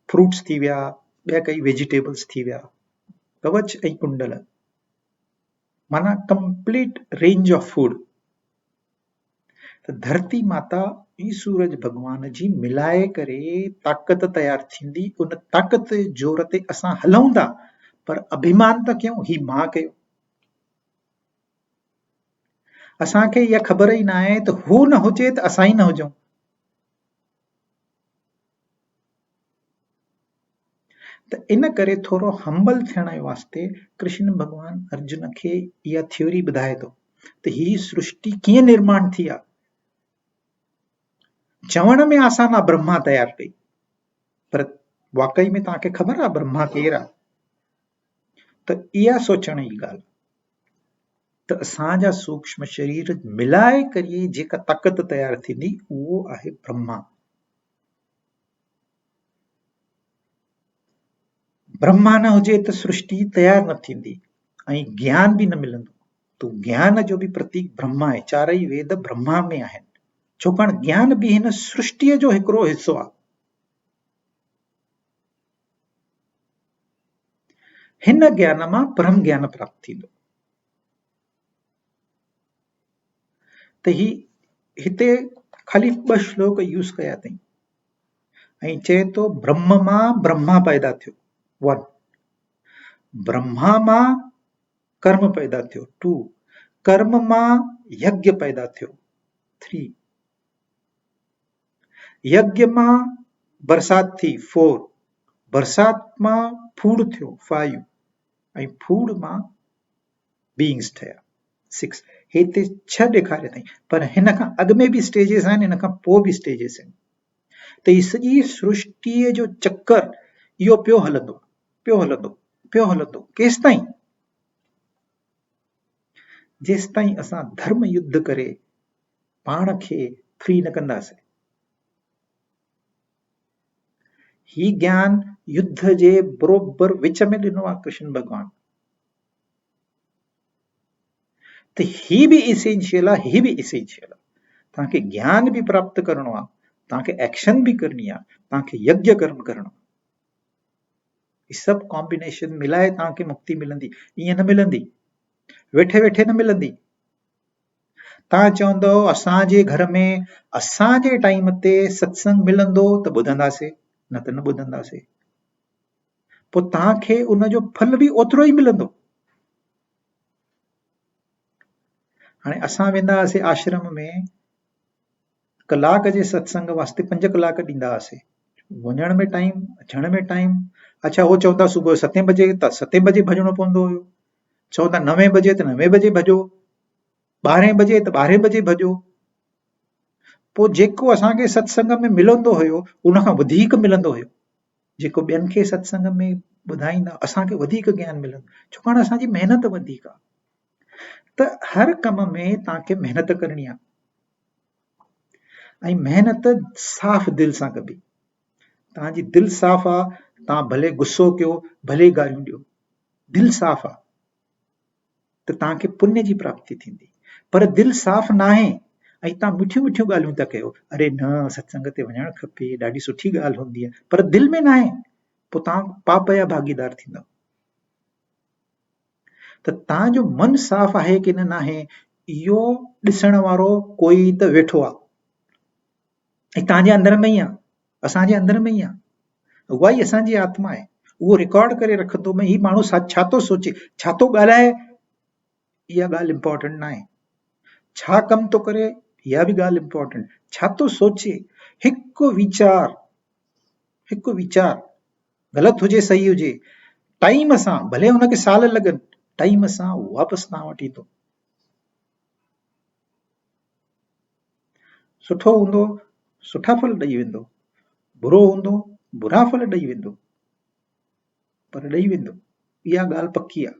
फ्रूट्स थी विया, ॿिया कई वेजिटेबल्स थी विया। कवच ऐं कुंडल माना कंप्लीट रेंज ऑफ फूड। त धरती माता ऐं सूरज भॻवान जी मिलाए करे ताक़त तयारु थींदी। उन ताक़त जे जोर ते असां हलूं था, पर अभिमान त कयूं ही मां कयो। असांखे इहा ख़बर ई न आहे त हू न हुजे त असां ई न हुजूं। त इन करे थोरो हम्बल थियण जे वास्ते कृष्ण भॻवान अर्जुन खे इहा थ्योरी ॿुधाए थो त ही सृष्टि कीअं निर्माण थी आहे। चवण में आसान आहे ब्रह्मा तयारु कई, पर वाकई में तव्हांखे ख़बर आहे ब्रह्मा केरु आहे? त इहा सोचण जी ॻाल्हि त असांजा सूक्ष्म शरीर मिलाए करे जेका ताक़त तयारु थींदी उहो आहे ब्रह्मा। ब्रह्मा न हुजे त सृष्टि तयारु न थींदी ऐं ज्ञान बि न मिलंदो। तो ज्ञान जो बि प्रतीक ब्रह्मा आहे, चारई वेद ब्रह्मा में आहिनि, छाकाणि ज्ञान बि हिन सृष्टिअ जो हिकिड़ो हिसो आहे। हिन ज्ञान मां परम ज्ञान प्राप्त थींदो। त ही हिते ख़ाली 2 श्लोक यूज़ कया अथई ऐं चए थो ब्रह्म मां ब्रह्मा पैदा थियो 1, ब्रह्मा मां कर्म पैदा थियो 2, कर्म मां यज्ञ पैदा थियो 3, यज्ञ में बरसात थी 4, बरसात में फूड थियो 5 ऐं फूड में बीइंग्स ठया 6। हिते 6 ॾेखारे अथई, पर हिन खां अॻु में भी स्टेजिस आहिनि, हिन खां पोइ भी स्टेजिस आहिनि। त ही सॼी सृष्टिअ जो चक्कर इहो पियो हलंदो पियो हलंदो पियो हलंदो केसि ताईं? जेसि ताईं असां धर्म युद्ध करे पाण खे फ्री न कंदासीं। ही ज्ञान युद्ध जे बरोबर विच में ॾिनो आहे कृष्ण भगवान। त ही भी इसेंशियल आहे, ही भी इसेंशियल आहे। तव्हांखे ज्ञान भी प्राप्त करणो आहे, तव्हांखे एक्शन भी करणी आहे, तव्हांखे यज्ञ कर्म करणो। ये सब कॉम्बिनेशन मिलाए तव्हांखे मुक्ति मिलंदी, ईअं न मिलंदी, वेठे वेठे न मिलंदी। तव्हां चवंदो असांजे घर में असांजे टाइम ते सत्संग मिलंदो त ॿुधंदासीं, न त न ॿुधंदासीं। पोइ तव्हांखे उन जो फल भी ओतिरो ई मिलंदो। हाणे असां वेंदा हुआसीं आश्रम में, कलाक जे सत्संग वास्ते 5 कलाक ॾींदा हुआसीं, वञण में टाइम, अचण में टाइम। अच्छा हो चवंदा सुबुह 7 बजे त 7 बजे भॼणो पवंदो हुयो, चवंदा 9 बजे त 9 बजे भॼो, 12 बजे त 12 बजे भॼो। पोइ जेको असांखे सत्संग में मिलंदो हुयो उन खां वधीक मिलंदो हुयो, जेको ॿियनि खे सत्संग में ॿुधाईंदा असांखे वधीक ज्ञान मिलंदो, छाकाणि असांजी महिनत वधीक आहे। त हर कम में तव्हांखे महिनत करणी आहे, ऐं महिनत साफ़ दिल सां कबी। तव्हांजी दिल साफ़ आहे, तव्हां भले गुस्सो कयो, भले गालियूं ॾियो, दिल साफ़ आहे त तव्हांखे पुण्य जी प्राप्ति थींदी। पर दिल साफ़ न आहे ऐं तव्हां मिठियूं मिठियूं ॻाल्हियूं था कयो, अरे न सत्संग ते वञणु खपे, ॾाढी सुठी ॻाल्हि हूंदी आहे, पर दिल में न आहे, पोइ तव्हां पाप जा भागीदार थींदव। त तव्हांजो मन साफ़ आहे कि न आहे, इहो ॾिसण वारो कोई त वेठो आहे, ऐं तव्हांजे अंदर में ई आहे, असांजे अंदर में ई आहे, उहा ई असांजी आत्मा आहे। उहो रिकॉर्ड करे रखंदो भई ही माण्हू छा थो सोचे, छा थो ॻाल्हाए, इहा ॻाल्हि इंपॉर्टेंट न आहे। छा कमु थो करे, इहा बि ॻाल्हि इंपॉर्टेंट, छा थो सोचे। हिकु वीचार ग़लति हुजे सही हुजे, टाइम सां, भले हुनखे साल लॻनि, टाइम सां वापसि तव्हां वटि ईंदो। सुठो हूंदो सुठा फल ॾेई वेंदो, बुरो हूंदो बुरा फल ॾेई वेंदो, पर ॾेई वेंदो, इहा ॻाल्हि पक्की आहे।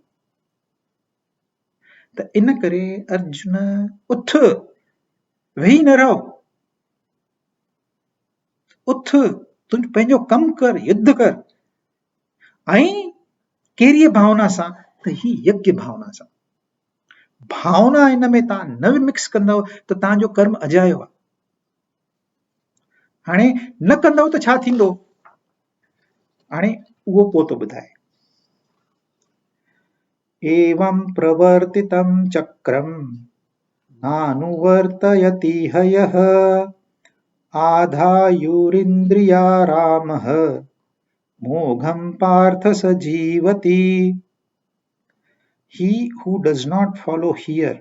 त इन करे अर्जुन उथ, वेही न रहो, उथ, तू पंहिंजो कमु कर, युद्ध कर। ऐं कहिड़ी भावना सां, त ही यज्ञ भावना सां। भावना इन में तव्हां न मिक्स कंदव त तव्हांजो कर्म अजायो आहे। हाणे न कंदव त छा थींदो, हाणे उहो पोइ थो ॿुधाए। एवं प्रवर्तितं चक्रं नानुवर्तयति हयः आधायुरिन्द्रिया रामः मोघं पार्थ स जीवति। He who does not follow here,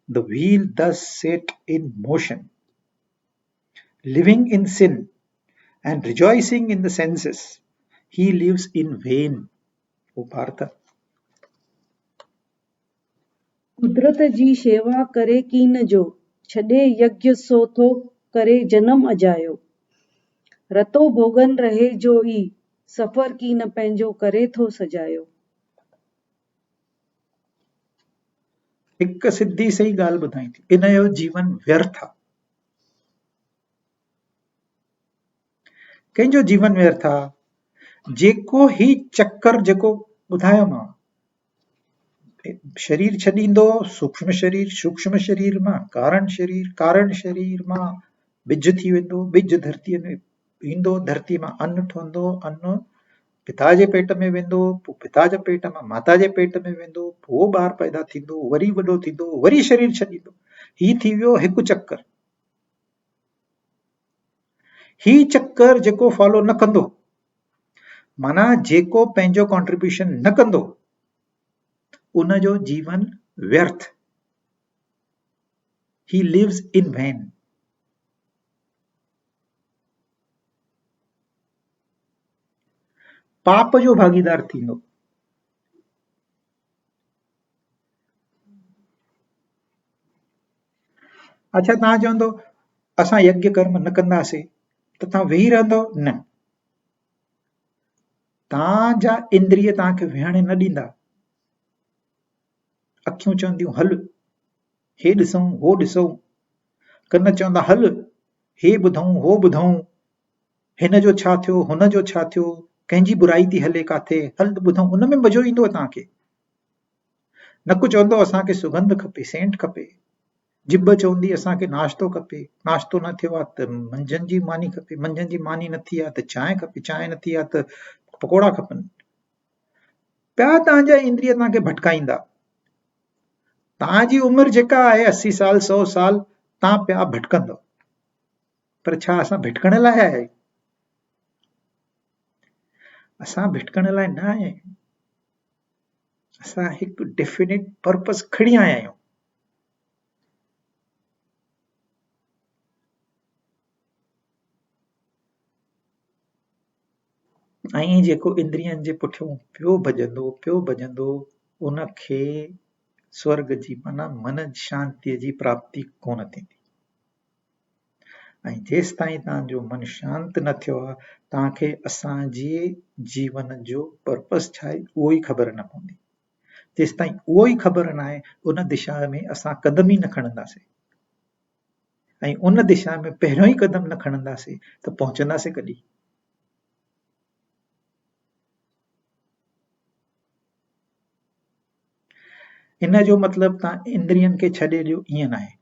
the wheel thus set in motion, living in sin and rejoicing in the senses, he lives in vain, O Partha. कुदरत जी शेवा करे कीन जो, छॾे यज्ञ सो थो करे जनम अजायो। रतो भोगन रहे जो ई, सफ़र कीन पंहिंजो करे थो सजायो। हिकु सिधी सही ॻाल्हि ॿुधाई थी, इन जो जीवन व्यर्थ आहे। कंहिंजो जीवन व्यर्थ आहे? जेको ही चक्कर जेको ॿुधायो मां, शरीर छॾींदो सूक्ष्म शरीर मां कारण शरीर मां बिज थी वेंदो, बिज धरतीअ में ईंदो, धरती मां अन्न ठहंदो, अन्न पिता जे पेट में वेंदो, पोइ पिता जे पेट मां माता जे पेट में वेंदो, पोइ ॿार पैदा थींदो, वरी वॾो थींदो, वरी शरीर छॾींदो। ही थी वियो हिकु चक्कर। ही चक्कर जेको फॉलो न कंदो, माना जेको पंहिंजो कॉन्ट्रीब्यूशन न कंदो, उन जो जीवन व्यर्थ। He lives in vain. पाप जो भागीदार थींदो। अच्छा, तव्हां चवंदो असां यज्ञ कर्म न कंदासीं त तव्हां वेही रहंदव? न, तव्हांजा इंद्रिय तव्हांखे विहण न ॾींदा। अखियूं चवंदियूं हल, हे ॾिसूं हो ॾिसूं, कन चवंदा हल, हे ॿुधूं हो ॿुधूं, हिन जो छा थियो, हुन जो छा थियो, कंहिंजी बुराई थी हले काथे, हल ॿुधूं, उन में मज़ो ईंदो तव्हांखे। नकु चवंदो असांखे सुगंध खपे, सेंट खपे, जिभ चवंदी असांखे नाश्तो खपे, नाश्तो न थियो आहे त मंझंदि जी मानी खपे, मंझंदि जी मानी न थी आहे त चांहि खपे, चांहि न थी आहे त पकोड़ा खपनि। पिया तव्हांजा इंद्रिय तव्हांखे भटकाईंदा। तव्हांजी उमिरि जेका आहे 80 साल 100 साल, तव्हां पिया भटकंदव। पर छा असां भिटकण लाइ आया आहियूं? असां भिटकण लाइ न आया आहियूं। असां हिकु डेफिनेट पर्पस खणी आया आहियूं। ऐं जेको इंद्रियनि जे पुठियों पियो भॼंदो उनखे स्वर्ग जी माना मन शांतीअ जी प्राप्ति कोन थींदी। ऐं जेसि ताईं तव्हांजो मन शांत न थियो आहे, तव्हांखे असांजे जीवन जो पर्पस छा आहे उहो ई ख़बर न पवंदी। जेसि ताईं उहो ई ख़बर न आहे, उन दिशा में असां कदम ई न खणंदासीं। ऐं उन दिशा में पहिरियों ई कदम न खणंदासीं त पहुचंदासीं कॾहिं? इन जो मतिलबु तव्हां इंद्रियनि खे छॾे ॾियो ईअं न आहे।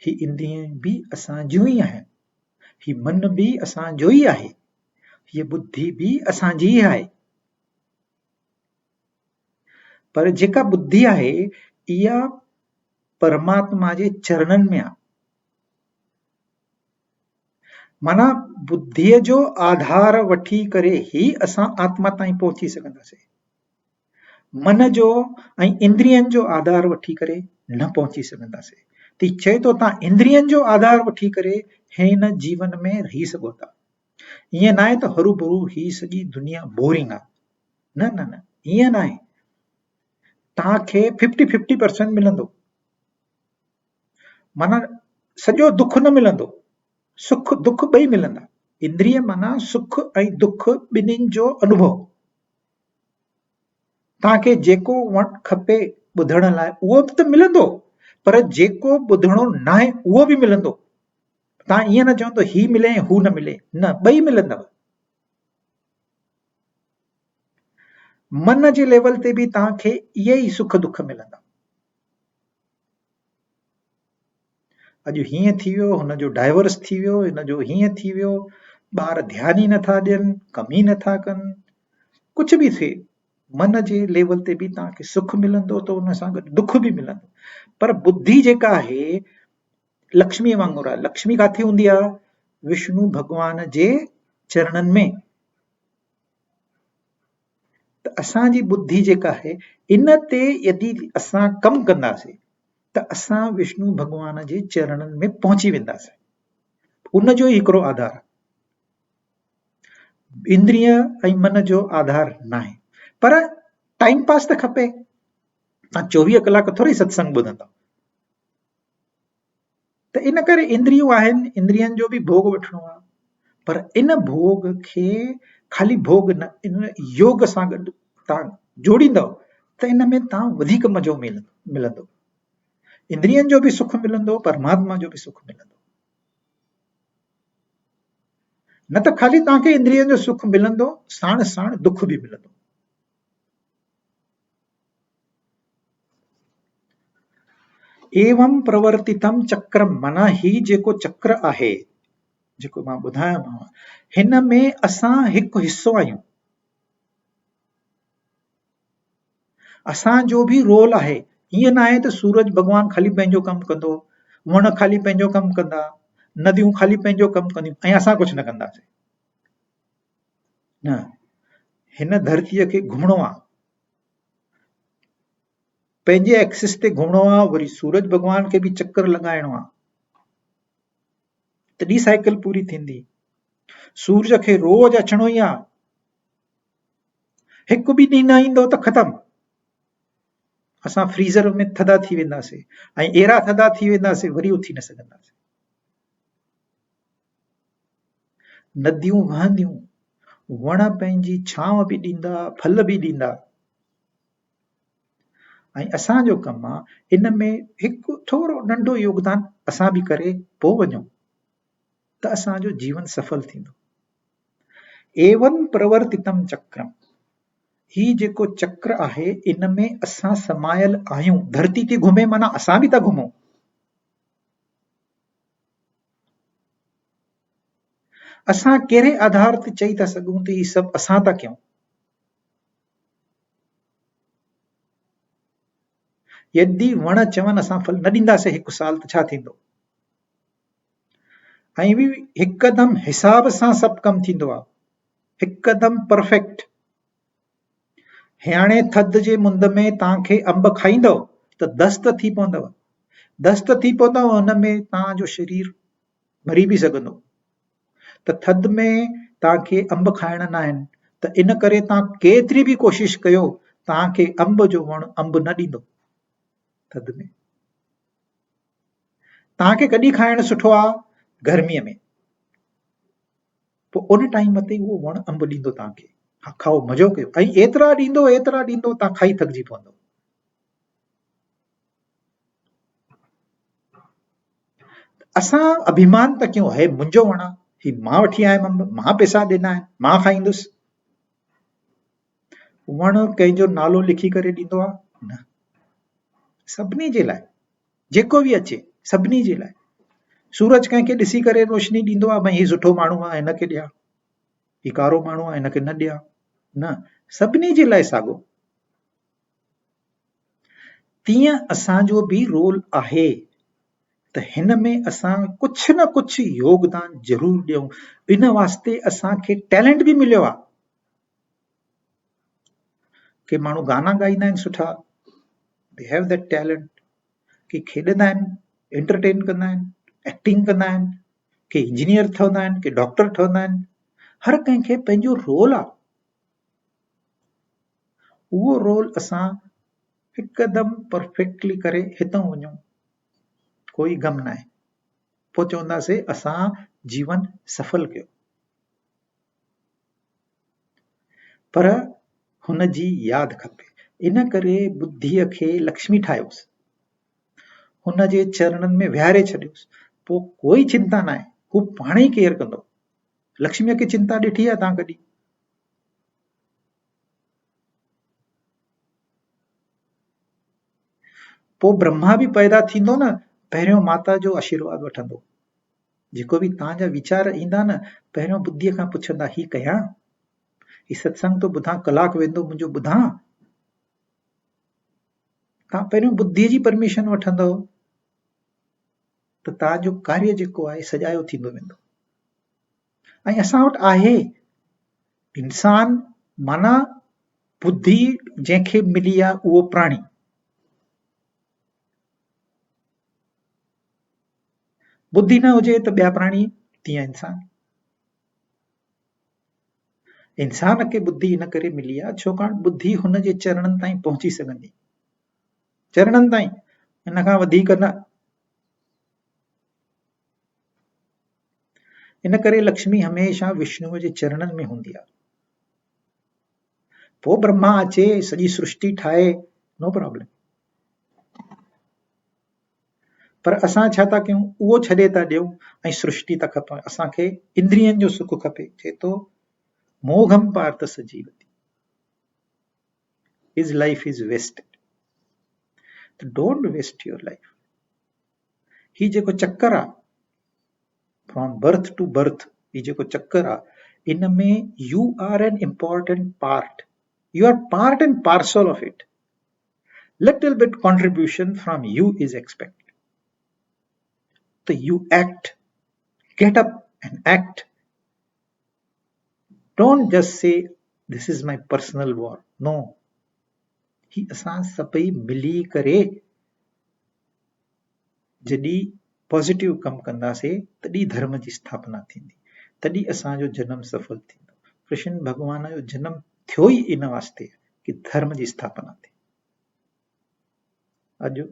ही इंद्रिय बि असांजूं ई आहिनि, ही मन बि असांजो ई आहे, हीअ बुद्धि बि असांजी ई आहे। पर जेका बुद्धि आहे इहा परमात्मा जे चरणनि में आहे। माना बुद्धीअ जो आधार वठी करे ही असां आत्मा ताईं पहुची सघंदासीं। मन जो ऐं इंद्रियनि जो आधार वठी करे न पहुची सघंदासीं। ती चए थो तव्हां इंद्रियनि जो आधार वठी करे हिन जीवन में रही सघो था। ईअं न आहे त हरू भरू ही सॼी दुनिया बोरिंग आहे। न न न, ईअं न आहे। तव्हांखे 50-50% मिलंदो। माना सॼो दुख न मिलंदो, सुख दुख ॿई मिलंदा। इंद्रिय माना सुख ऐं दुख ॿिन्हिनि जो अनुभव। तव्हांखे जेको खपे ॿुधण लाइ उहो बि त मिलंदो, पर जेको ॿुधणो न आहे उहो बि मिलंदो। तव्हां ईअं न चवंदो ही मिले हू न मिले, न, ॿई मिलंदव। मन जे लेवल ते बि तव्हांखे इहे ई सुख दुख मिलंदा। अॼु हीअं थी वियो, हुनजो डाइवर्स थी वियो, हिनजो हीअं थी वियो, ॿार ध्यानु ई नथा ॾियनि, कम ई नथा कनि, कुझु बि थिए, मन जे लेवल ते बि तव्हांखे सुख मिलंदो त उन सां गॾु दुख बि मिलंदो। पर बुद्धि जेका आहे लक्ष्मी वांगुरु आहे। लक्ष्मी किथे हूंदी आहे? विष्णु भॻवान जे चरणनि में। त असांजी बुद्धि जेका आहे इन ते यदि असां कमु कंदासीं त असां विष्णु भॻवान जे चरणनि में पहुची वेंदासीं। उनजो ई हिकिड़ो आधार आहे। इंद्रिय ऐं मन जो आधार न आहे। पर टाइम पास त खपे। तव्हां 24 कलाक थोरी सत्संग ॿुधंदव। त इन करे इंद्रियूं आहिनि, इंद्रियनि जो बि भोग वठिणो आहे। पर इन भोग खे खाली भोग न, इन योग सां गॾु तव्हां जोड़ींदव त इन में तव्हां वधीक मज़ो मिलंदो। इंद्रियनि जो बि सुख मिलंदो, परमात्मा जो बि सुख मिलंदो। न त खाली तव्हांखे इंद्रियनि जो सुख मिलंदो, साण साण दुख बि मिलंदो। एवं प्रवर्तितम चक्रम, माना ही जेको चक्र आहे, जेको मां ॿुधायोमांव, हिन में असां हिकु हिसो आहियूं। असांजो बि रोल आहे। ईअं न आहे त सूरज भॻवानु खाली पंहिंजो कमु कंदो, वण खाली पंहिंजो कमु कंदा, नदियूं खाली पंहिंजो कमु कंदियूं ऐं असां कुझु न कंदासीं। न, हिन धरतीअ खे घुमणो आहे, पंहिंजे एक्सिस ते घुमणो आहे। वरी सूरज भॻवान खे बि चक्कर लॻाइणो आहे, तॾहिं साइकिल पूरी थींदी। सूरज खे रोज़ अचणो ई आहे। हिकु बि ॾींहुं न ईंदो त ख़तम, असां फ्रीज़र में थधा थी वेंदासीं ऐं अहिड़ा थधा थी वेंदासीं वरी उथी न सघंदासीं। नदियूं वहंदियूं, वण पंहिंजी छांव बि ॾींदा, फल बि ॾींदा, ऐं असांजो कमु आहे इन में हिकु थोरो नंढो योगदान असां बि करे पोइ वञूं त असांजो जीवन सफल थींदो। एवं प्रवर्तितम चक्रम, ही जेको चक्र आहे इन में असां समायल आहियूं। धरती थी घुमे माना असां बि था घुमूं। असां कहिड़े आधार ते चई था सघूं त ही सभु असां था कयूं? यदि वण चवनि असां फल न ॾींदासीं हिकु साल त छा थींदो? ऐं बि हिकदमि हिसाब सां सभु कमु थींदो आहे, हिकदमि परफेक्ट। हाणे थधि जे मुंद में तव्हांखे अंब खाईंदव त दस्त थी पवंदव, दस्त थी पवंदव, हुन में तव्हांजो शरीर मरी बि सघंदो। त थधि में तव्हांखे अंब खाइणा न आहिनि, त इन करे तव्हां केतिरी बि कोशिशि कयो तव्हांखे अंब जो वणु अंब न ॾींदो। थधि में तव्हांखे कॾहिं खाइणु सुठो आहे? गर्मीअ में, पोइ उन टाइम ते उहो वणु अंब ॾींदो तव्हांखे। हा, खाओ, मज़ो कयो, ऐं एतिरा ॾींदो तव्हां खाई थकिजी पवंदो। असां अभिमान त कयूं, हे मुंहिंजो वणु आहे, ही मां वठी आयुमि अंब, मां पैसा ॾिना आहिनि, मां खाईंदुसि। वणु कंहिंजो नालो लिखी करे ॾींदो आहे? न, सभिनी जे लाइ, जेको बि अचे सभिनी जे लाइ। सूरज कंहिंखे ॾिसी करे रोशनी ॾींदो आहे, भई ही सुठो माण्हू आहे हिनखे ॾियां, ही कारो माण्हू आहे हिनखे न ॾियां? न, सभिनी जे लाइ साॻियो। तीअं असांजो बि रोल आहे त हिन में असां कुझु न कुझु योगदान ज़रूर ॾियूं। इन वास्ते असांखे टैलेंट बि मिलियो आहे। के माण्हू गाना ॻाईंदा आहिनि सुठा, दे हैव दैट टैलेंट। के खेॾंदा आहिनि, एंटरटेन कंदा आहिनि, एक्टिंग कंदा आहिनि, के इंजीनियर ठहंदा आहिनि, के डॉक्टर ठहंदा आहिनि। हर कंहिंखे पंहिंजो रोल आहे। उहो रोल असां हिकदमि परफेक्टली करे हितां वञूं, कोई गम न आहे, पोइ चवंदासीं असां जीवन सफल कयो। पर हुन जी यादि खपे, इन करे बुद्धीअ खे लक्ष्मी ठाहियोसि, हुन जे चरणनि में विहारे छॾियोसि, पोइ कोई चिंता न आहे, हू पाण ई केयर कंदो। लक्ष्मीअ खे चिंता ॾिठी आहे तव्हां कॾहिं? पोइ ब्रह्मा बि पैदा थींदो न, पहिरियों माता जो आशीर्वाद वठंदो। जेको बि तव्हांजा वीचार ईंदा न, पहिरियों बुद्धीअ खां पुछंदा, ही कयां? ही सत्संग तो ॿुधां, कलाक वेंदो मुंहिंजो ॿुधां? तव्हां पहिरियों बुद्धीअ जी परमिशन वठंदव त तव्हांजो कार्य जेको आहे सॼायो थींदो वेंदो। ऐं असां वटि आहे इंसान, माना बुद्धि जंहिंखे मिली आहे उहो प्राणी। बुद्धि न हुजे त ॿिया प्राणी, तीअं इंसान। इंसान खे बुद्धि इन करे मिली आहे छाकाणि बुद्धि हुन जे चरणनि ताईं पहुची सघंदी, चरणनि ताईं, इन खां वधीक न। इन करे लक्ष्मी हमेशह विष्णुअ जे चरणनि में हूंदी आहे। पोइ ब्रह्मा अचे, सॼी सृष्टि ठाहे, नो प्रॉब्लम। पर असां छा था कयूं? उहो छॾे था ॾियूं ऐं सृष्टि था खपे। असांखे इंद्रियनि जो सुख खपे। चए थो मोघम पार्थ सजीवति, his life is wasted. Don't waste your life. ही जेको चक्कर आहे, फ्रॉम बर्थ टू बर्थ, ही जेको चक्कर आहे, इन में you are an important part, you are part and parcel of it. Little bit contribution from you is expected. So you act, get up and act. Don't just say this is my personal war. No, ही असां सभई मिली करे जॾहिं positive कमु कंदासीं तॾहिं धर्म जी स्थापना थींदी, तॾहिं असांजो जन्म सफल थींदो। कृष्ण भॻवान जो जन्म थियो ई इन वास्ते कि धर्म जी स्थापना थिए। अॼु